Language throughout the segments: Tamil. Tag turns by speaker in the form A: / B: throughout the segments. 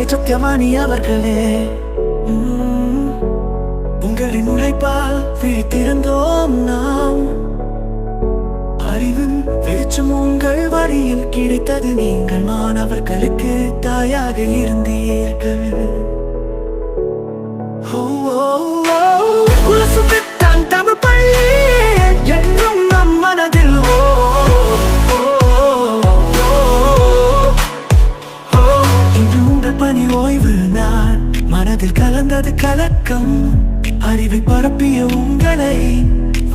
A: சத்தியவாணி அவர்களே. உங்களின் உழைப்பால் விழித்திருந்தோம் நாம். அறிவின் வெளிச்சம் உங்கள் வழியில் கிடைத்தது. நீங்கள் மாணவர்களுக்கு தாயாக இருந்தீர்கள். உலசுத்தான் தமிழ் பள்ளி என்றும் நம் மனதில். இன்று உங்கள் பணி ஓய்வு நாள். மனதில் கலந்தது கலக்கம். அறிவை பரப்பிய உங்களை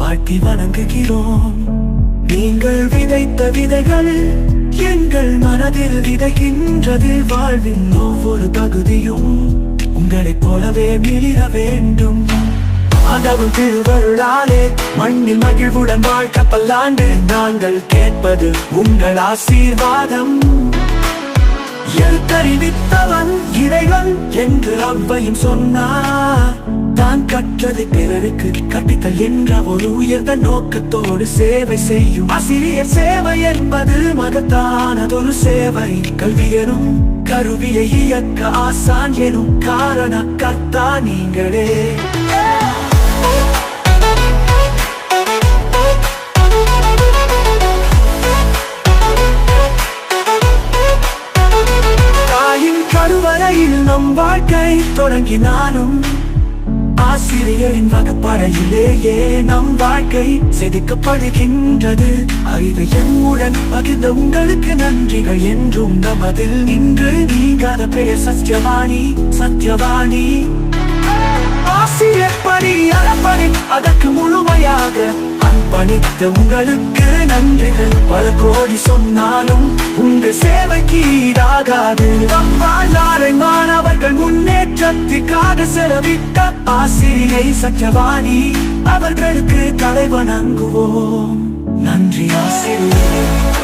A: வாழ்த்தி வணங்குகிறோம். நீங்கள் விதைத்த விதைகள் எங்கள் மனதில் விதைக்கின்றது. வாழ்வின் ஒவ்வொரு பகுதியும் உங்களைப் போலவே மிளிர வேண்டும். அதவும் திருவருளாலே மண்ணில் மகிழ்வுடன் வாழ்க்க பல்லாண்டு. நாங்கள் கேட்பது உங்கள் ஆசீர்வாதம். எழுத்தறிவித்தவன் இறைவன் என்று அவ்வையும் சொன்னார். தான் கற்றது பிறருக்கு கற்பித்தல் என்ற ஒரு உயர்ந்த நோக்கத்தோடு சேவை செய்யும் ஆசிரியர் சேவை என்பது மகத்தானதொரு சேவை. கல்வி எனும் கருவியை இயக்க ஆசான் எனும் காரண கர்த்தா நீங்களே. தாயின் கருவறையில் நம் வாழ்க்கை தொடங்கினாலும் ஆசிரியரின் வகுப்பறையிலேயே நம் வாழ்க்கை செதுக்கப்படுகின்றது. அறிவை எம்முடன் பகிர்ந்த உங்களுக்கு நன்றிகள் என்றும் நமதில் இன்று நீங்காத பெயர் சத்யவாணி. சத்யவாணி ஆசிரியர் பணி அறப்பணி அதற்கு முழுமையாக அர்ப்பணித்த உங்களுக்கு நன்றிகள் பல கோடி சொன்னாலும் உங்கள் சேவைக்கு ஈடாகாது. நம் வாழ்நாளை மாணவர்கள் முன்னேற்றத்திற்காக செலவிட்ட ஆசிரியை சத்யவாணி அவர்களுக்கு தலை வணங்குவோம். நன்றி ஆசிரியர்.